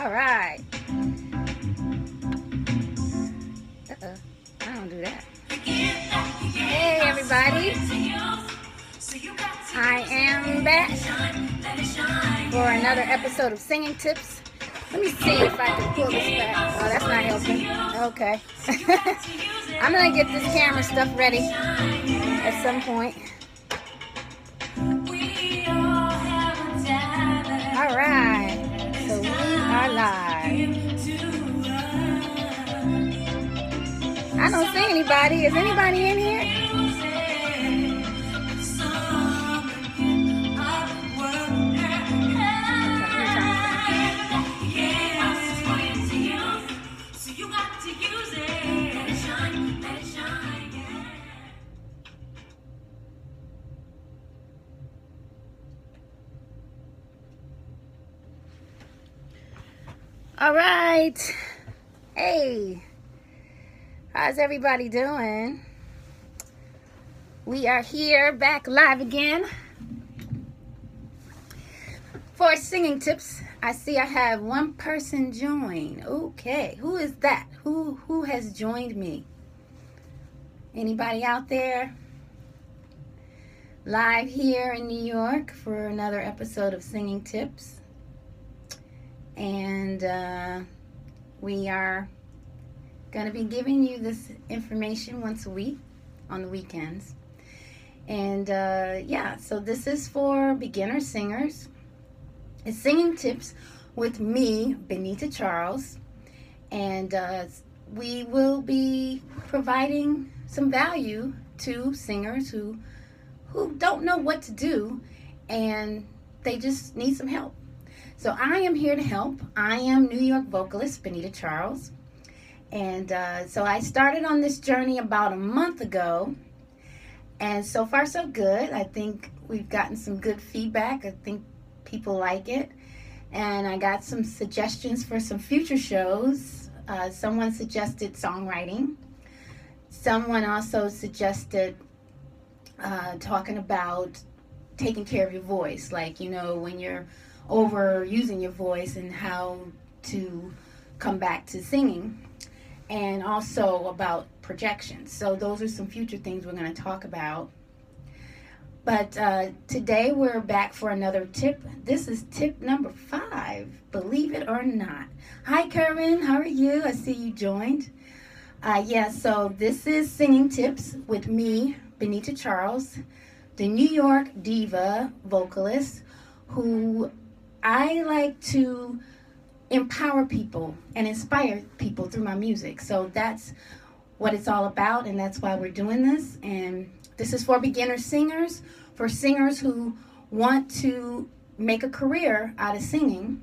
All right. I don't do that. Hey, everybody. I am back for another episode of Singing Tips. Let me see if I can pull this back. Oh, that's not helping. Okay. I'm going to get this camera stuff ready at some point. All right. So we are live. I don't see anybody. Is anybody in here? All right. Hey. How's everybody doing? We are here back live again for Singing Tips. I see I have one person join. Okay. Who is that? Who has joined me? Anybody out there? Live here in New York for another episode of Singing Tips. And we are going to be giving you this information once a week on the weekends. And yeah, so this is for beginner singers. It's Singing Tips with me, Benita Charles. And we will be providing some value to singers who don't know what to do and they just need some help. So I am here to help. I am New York vocalist Benita Charles. And so I started on this journey about a month ago. And so far so good. I think we've gotten some good feedback. I think people like it. And I got some suggestions for some future shows. Someone suggested songwriting. Someone also suggested talking about taking care of your voice. Like, you know, when you're overusing your voice and how to come back to singing, and also about projections. So those are some future things we're going to talk about. But today we're back for another tip. This is tip number 5, believe it or not. Hi Kerwin, how are you? I see you joined. Yeah, so this is Singing Tips with me, Benita Charles, the New York diva vocalist who I like to empower people and inspire people through my music. So that's what it's all about, and that's why we're doing this. And this is for beginner singers, for singers who want to make a career out of singing.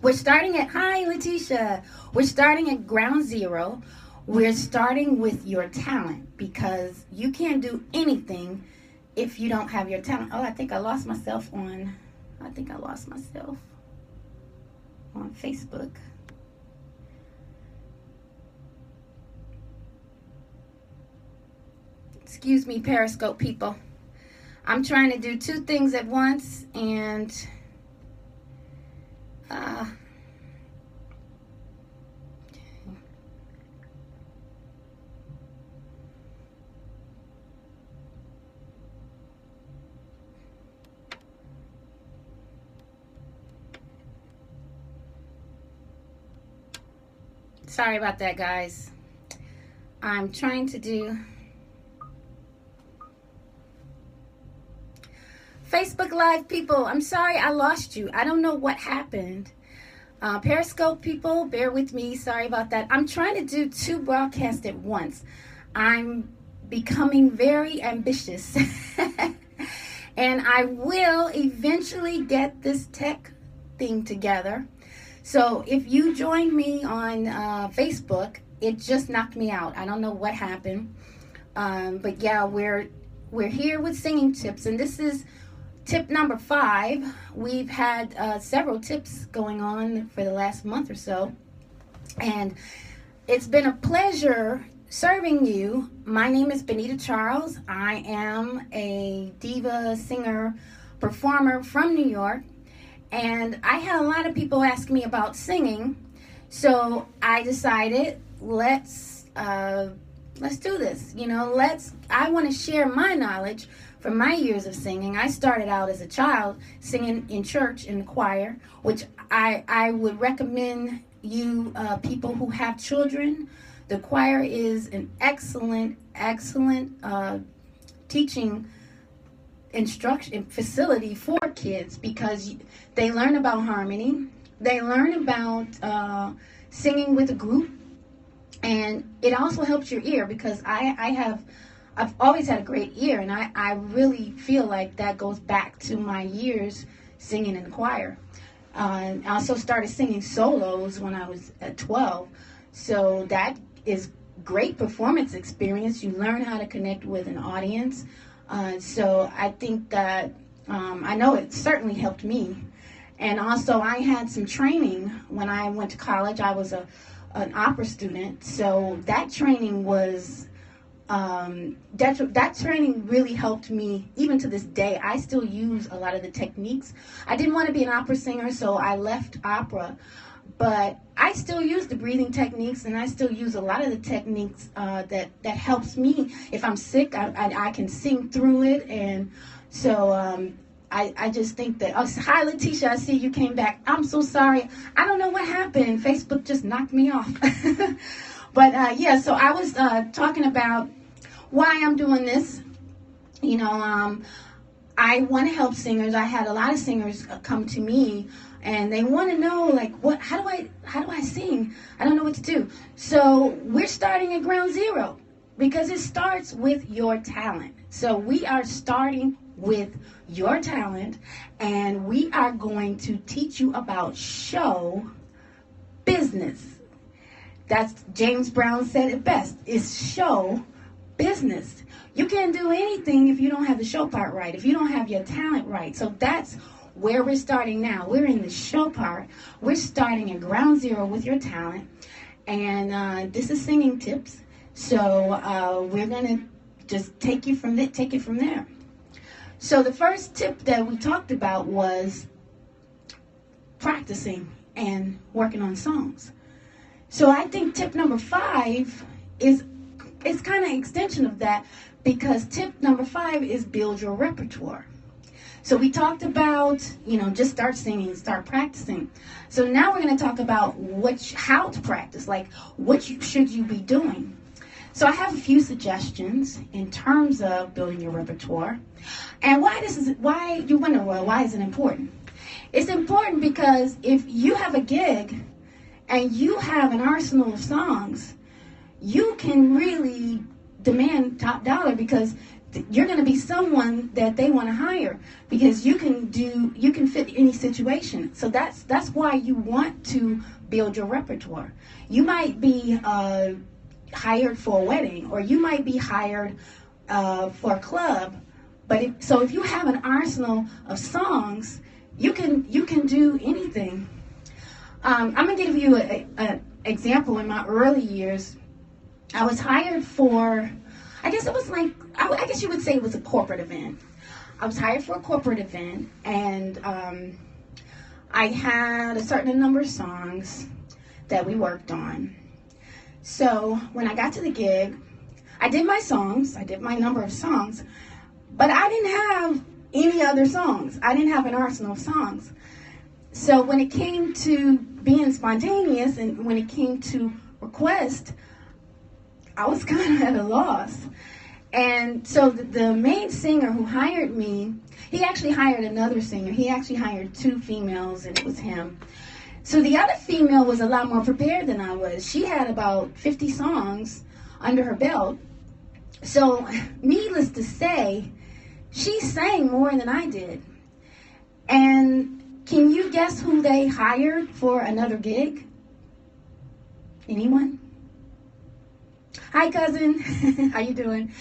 We're starting at, hi Letitia, we're starting at ground zero. We're starting with your talent because you can't do anything if you don't have your talent. Oh, I think I lost myself on Facebook. Excuse me, Periscope people. I'm trying to do 2 things at once, and sorry about that, guys. I'm trying to do Facebook Live people. I'm sorry I lost you. I don't know what happened. Periscope people, bear with me. Sorry about that. I'm trying to do 2 broadcasts at once. I'm becoming very ambitious. And I will eventually get this tech thing together. So if you join me on Facebook, it just knocked me out. I don't know what happened. But yeah, we're here with Singing Tips, and this is tip number 5. We've had several tips going on for the last month or so, and it's been a pleasure serving you. My name is Benita Charles. I am a diva, singer, performer from New York, And I had a lot of people ask me about singing, so I decided let's do this. I want to share my knowledge from my years of singing. I started out as a child singing in church in the choir, which I would recommend you people who have children. The choir is an excellent teaching instruction facility for kids, because they learn about harmony, they learn about singing with a group, and it also helps your ear, because I've always had a great ear, and I really feel like that goes back to my years singing in the choir. I also started singing solos when I was at 12, so that is great performance experience. You learn how to connect with an audience. So I think that I know it certainly helped me. And also I had some training when I went to college. I was an opera student, so that training was that training really helped me. Even to this day, I still use a lot of the techniques. I didn't want to be an opera singer, so I left opera. But I still use the breathing techniques, and I still use a lot of the techniques that helps me. If I'm sick, I can sing through it. And so I just think that, hi, Letitia, I see you came back. I'm so sorry. I don't know what happened. Facebook just knocked me off. But yeah, so I was talking about why I'm doing this. I want to help singers. I had a lot of singers come to me, and they want to know, like, how do I sing? I don't know what to do. So we're starting at ground zero, because it starts with your talent. So we are starting with your talent, and we are going to teach you about show business. That's James Brown said it best. It's show business. You can't do anything if you don't have the show part right, if you don't have your talent right. So that's where we're starting now. We're in the show part. We're starting at ground zero with your talent. And this is singing tips. So we're going to just take it from there. So the first tip that we talked about was practicing and working on songs. So I think tip number 5 is kind of an extension of that, because tip number 5 is build your repertoire. So we talked about, just start singing, start practicing. So now we're going to talk about how to practice, like what should you be doing. So I have a few suggestions in terms of building your repertoire. And why you wonder, well, why is it important? It's important because if you have a gig and you have an arsenal of songs, you can really demand top dollar, because you're going to be someone that they want to hire, because you can fit any situation. So that's why you want to build your repertoire. You might be hired for a wedding, or you might be hired for a club. But if you have an arsenal of songs, you can do anything. I'm going to give you an example. In my early years, I was hired for, I guess you would say it was a corporate event. I was hired for a corporate event, and I had a certain number of songs that we worked on. So when I got to the gig, I did my songs, I did my number of songs, but I didn't have any other songs. I didn't have an arsenal of songs. So when it came to being spontaneous, and when it came to request, I was kind of at a loss. And so the main singer who hired me, he actually hired another singer. He actually hired 2 females, and it was him. So the other female was a lot more prepared than I was. She had about 50 songs under her belt. So needless to say, she sang more than I did. And can you guess who they hired for another gig? Anyone? Hi, cousin. How you doing?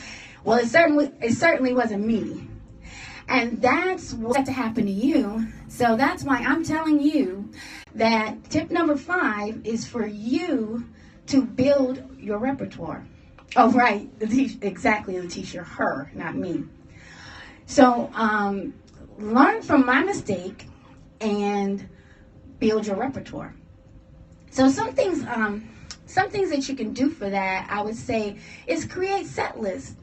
Well, it certainly wasn't me. And that's what had to happen to you. So that's why I'm telling you that tip number 5 is for you to build your repertoire. Oh, right. Exactly, Letitia. Her, not me. So learn from my mistake and build your repertoire. So some things that you can do for that, I would say, is create set lists.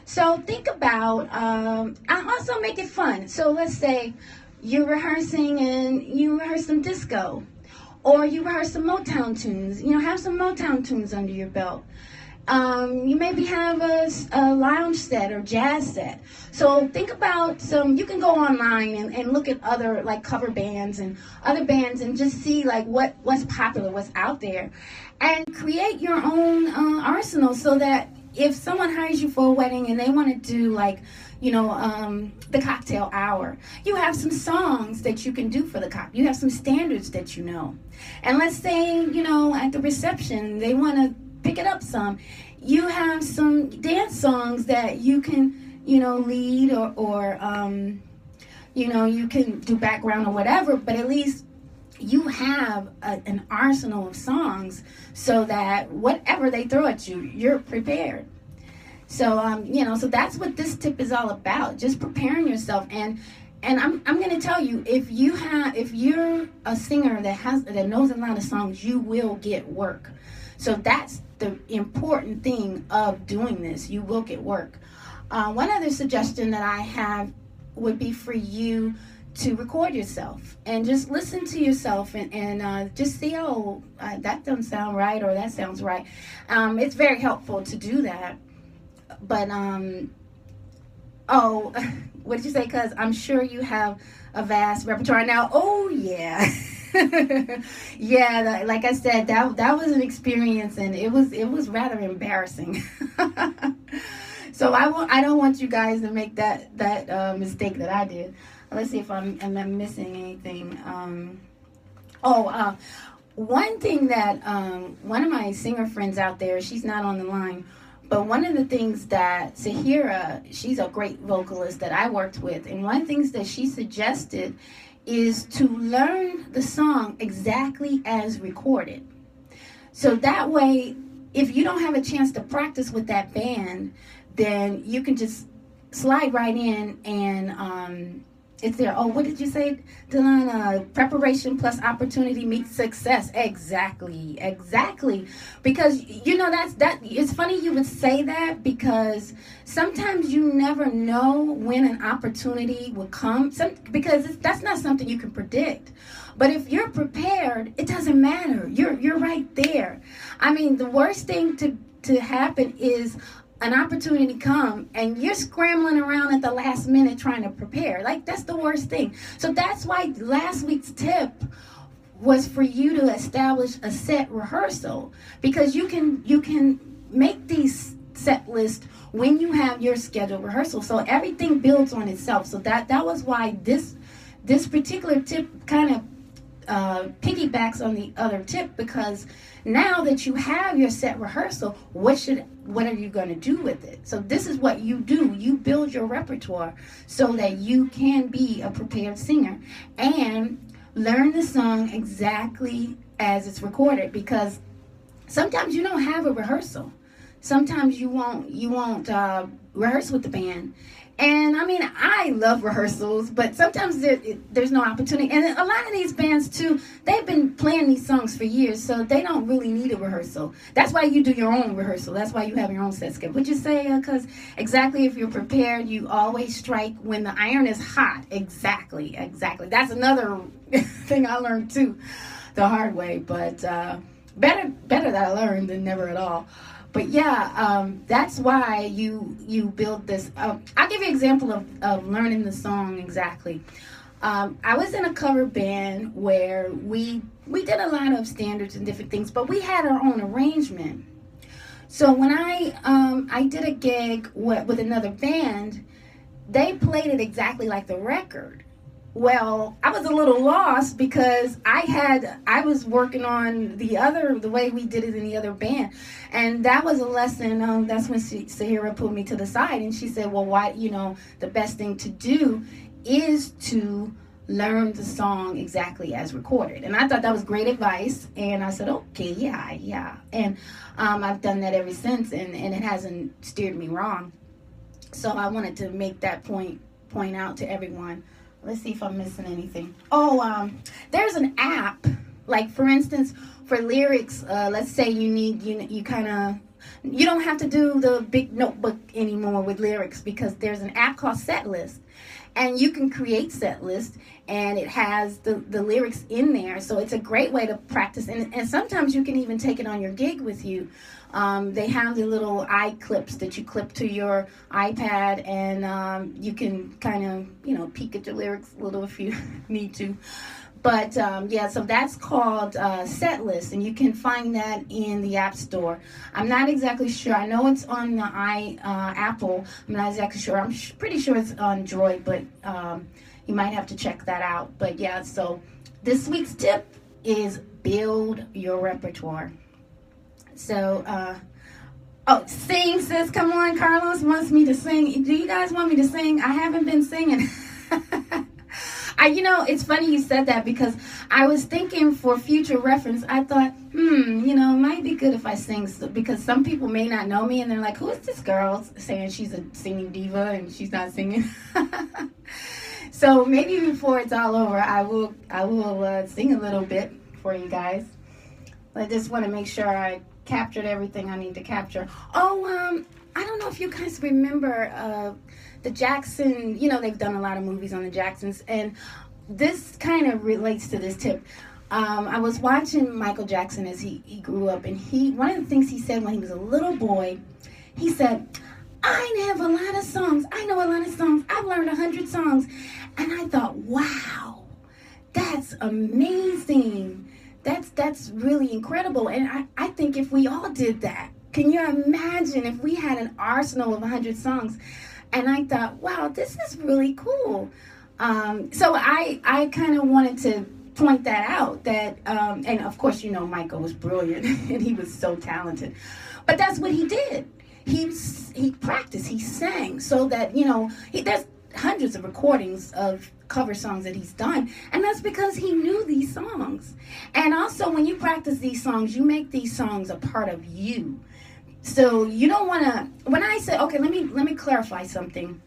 So think about, I also make it fun. So let's say you're rehearsing and you rehearse some disco, or you rehearse some Motown tunes. Have some Motown tunes under your belt. You maybe have a lounge set or jazz set. So think about you can go online and look at other like cover bands and other bands and just see like what's popular, what's out there, and create your own arsenal so that if someone hires you for a wedding and they want to do like, the cocktail hour, you have some songs that you can do for the cocktail. You have some standards that you know. And let's say, at the reception, they want to pick it up some. You have some dance songs that you can, lead or you can do background or whatever, but at least you have an arsenal of songs so that whatever they throw at you, you're prepared. So, so that's what this tip is all about, just preparing yourself. And I'm going to tell you, if you're a singer that knows a lot of songs, you will get work. So that's the important thing of doing this. You will get work. One other suggestion that I have would be for you to record yourself and just listen to yourself and just see, that doesn't sound right or that sounds right. It's very helpful to do that. But, what did you say? Because I'm sure you have a vast repertoire now. Oh, yeah. Yeah, like I said, that was an experience, and it was rather embarrassing. So I don't want you guys to make that mistake that I did. Let's see if I'm missing anything. One thing that one of my singer friends out there, she's not on the line, but one of the things that Sahira, she's a great vocalist that I worked with, and one of the things that she suggested is to learn the song exactly as recorded. So that way, if you don't have a chance to practice with that band, then you can just slide right in and it's there. Oh, what did you say, Dylan? Preparation plus opportunity meets success. Exactly. Because it's funny you would say that, because sometimes you never know when an opportunity will come. Because that's not something you can predict. But if you're prepared, it doesn't matter. You're right there. I mean, the worst thing to happen is an opportunity come and you're scrambling around at the last minute trying to prepare. Like, that's the worst thing. So that's why last week's tip was for you to establish a set rehearsal, because you can make these set lists when you have your scheduled rehearsal. So everything builds on itself. So that was why this particular tip kind of piggybacks on the other tip, because now that you have your set rehearsal, what are you going to do with it? So this is what you do. You build your repertoire so that you can be a prepared singer and learn the song exactly as it's recorded, because sometimes you don't have a rehearsal. Sometimes you won't rehearse with the band. And I mean, I love rehearsals, but sometimes there's no opportunity. And a lot of these bands too, they've been playing these songs for years, so they don't really need a rehearsal. That's why you do your own rehearsal. That's why you have your own set schedule. Would you say, because exactly, if you're prepared, you always strike when the iron is hot. Exactly. That's another thing I learned too, the hard way. But better that I learned than never at all. But yeah, that's why you build this. I'll give you an example of learning the song exactly. I was in a cover band where we did a lot of standards and different things, but we had our own arrangement. So when I did a gig with another band, they played it exactly like the record. Well, I was a little lost because I was working on the way we did it in the other band. And that was a lesson. That's when Sahira put me to the side and she said, well, why, the best thing to do is to learn the song exactly as recorded. And I thought that was great advice. And I said, okay, yeah. And I've done that ever since, and it hasn't steered me wrong. So I wanted to make that point out to everyone. Let's see if I'm missing anything. Oh, there's an app, like for instance, for lyrics. Let's say you need you kind of you don't have to do the big notebook anymore with lyrics because there's an app called Setlist, and you can create Setlist, and it has the lyrics in there. So it's a great way to practice, and sometimes you can even take it on your gig with you. They have the little iClips that you clip to your iPad, and you can kind of, peek at your lyrics a little if you need to. But yeah, so that's called Setlist, and you can find that in the App Store. I'm not exactly sure. I know it's on the Apple. I'm not exactly sure. I'm pretty sure it's on Android, but you might have to check that out. But yeah, so this week's tip is build your repertoire. So, sing, sis. Come on, Carlos wants me to sing. Do you guys want me to sing? I haven't been singing. It's funny you said that because I was thinking for future reference, I thought, it might be good if I sing because some people may not know me and they're like, who is this girl saying she's a singing diva and she's not singing? So maybe before it's all over, I will sing a little bit for you guys. I just want to make sure I captured everything I need to capture. Oh, I don't know if you guys remember the Jackson, they've done a lot of movies on the Jacksons, and this kind of relates to this tip. I was watching Michael Jackson as he grew up, and one of the things he said when he was a little boy, he said, I have a lot of songs. I know a lot of songs. I've learned 100 songs. And I thought, wow, that's amazing. That's really incredible. And I think if we all did that, can you imagine if we had an arsenal of 100 songs? And I thought, wow, this is really cool. So I kind of wanted to point that out, that and of course, Michael was brilliant and he was so talented. But that's what he did. He practiced, he sang, so that, there's hundreds of recordings of cover songs that he's done, and that's because he knew these songs. And also, when you practice these songs, you make these songs a part of you. So you don't want to, when I said, okay, let me clarify something.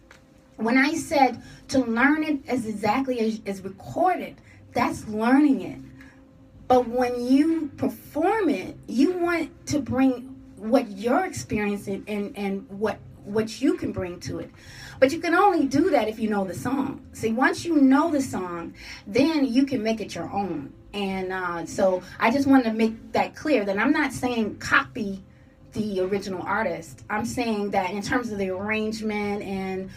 When I said to learn it as exactly as recorded, that's learning it. But when you perform it, you want to bring what you're experiencing and what you can bring to it. But you can only do that if you know the song. See, once you know the song, then you can make it your own. And so I just wanted to make that clear, that I'm not saying copy the original artist. I'm saying that in terms of the arrangement and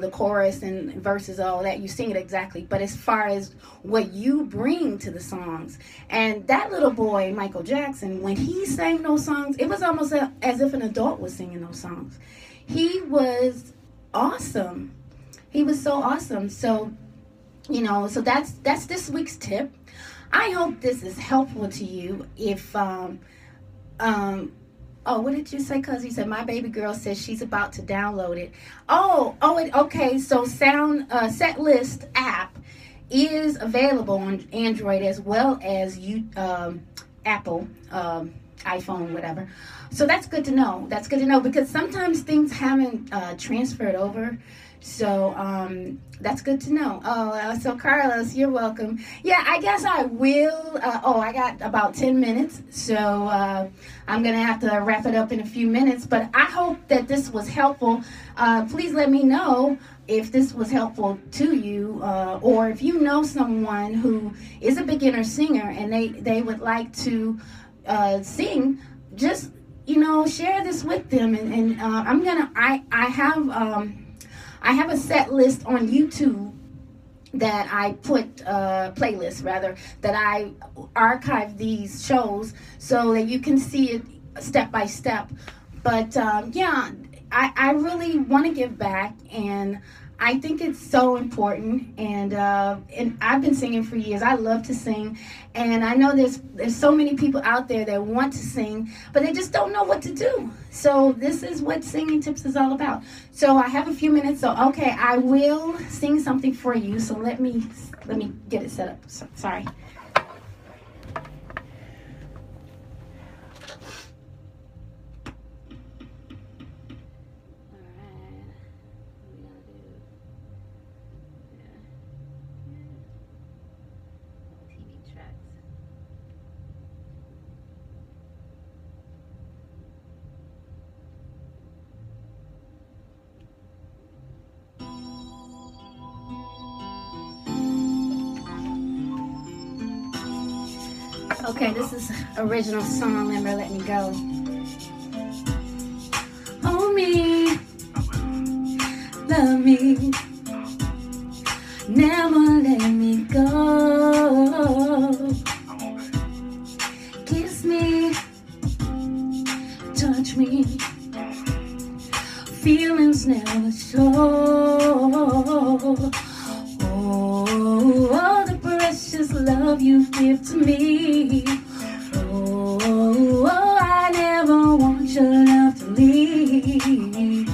the chorus and verses, all that, you sing it exactly. But as far as what you bring to the songs, and that little boy, Michael Jackson, when he sang those songs, it was almost as if an adult was singing those songs. He was awesome. He was so awesome. So, so that's this week's tip. I hope this is helpful to you. If what did you say, cuz? You said my baby girl says she's about to download it. Okay. So Setlist app is available on Android as well as Apple, iPhone, whatever. So that's good to know. That's good to know because sometimes things haven't transferred over. So that's good to know. So Carlos, you're welcome. Yeah, I guess I will. I got about 10 minutes. So I'm going to have to wrap it up in a few minutes. But I hope that this was helpful. Please let me know if this was helpful to you, or if you know someone who is a beginner singer and they would like to sing, just share this with them. And I have a set list on YouTube that I put playlists rather, that I archive these shows so that you can see it step by step. But I really want to give back, and I think it's so important, and I've been singing for years. I love to sing, and I know there's so many people out there that want to sing, but they just don't know what to do. So this is what Singing Tips is all about. So I have a few minutes, so okay, I will sing something for you. So let me get it set up. Sorry. Okay, this is original song, Never Let Me Go. Hold me, love me, never let me go. Kiss me, touch me, feelings never show. Oh, the precious love you give to me. Oh, I never want your love to leave.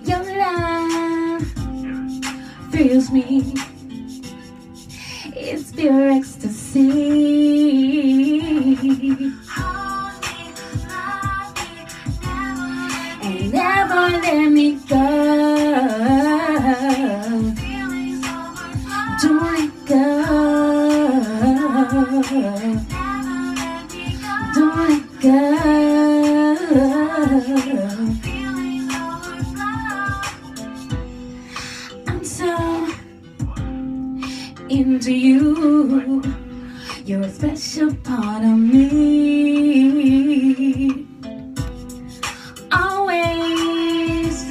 Your love fills me. It's pure ecstasy. And never let me go. Don't let go. Don't let go. I'm so into you. You're a special part of me. Always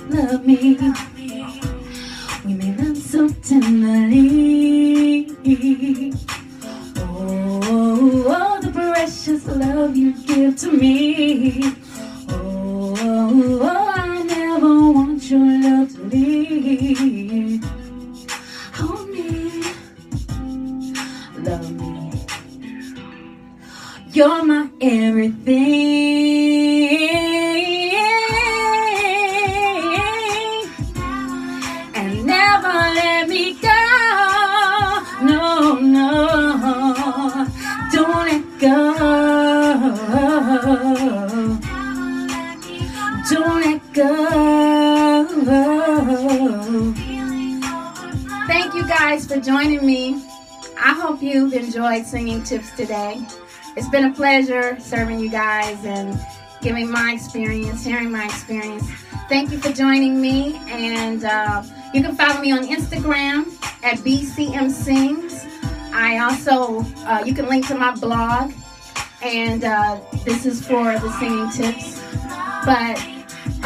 love me. We made love so tenderly. Oh, the precious love you give to me. Oh, I never want your love to leave. Hold me, love me. You're my everything. And never let me go. No, no. Don't let go. Don't let go. Thank you guys for joining me. I hope you've enjoyed Singing Tips today. It's been a pleasure serving you guys and giving my experience, sharing my experience. Thank you for joining me, and you can follow me on Instagram at BCM Sings. I also, you can link to my blog, and this is for the singing tips. But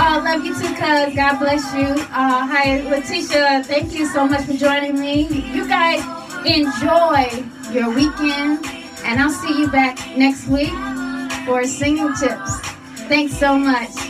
I love you too, cuz. God bless you. Hi, Letitia. Thank you so much for joining me. You guys enjoy your weekend, and I'll see you back next week for singing tips. Thanks so much.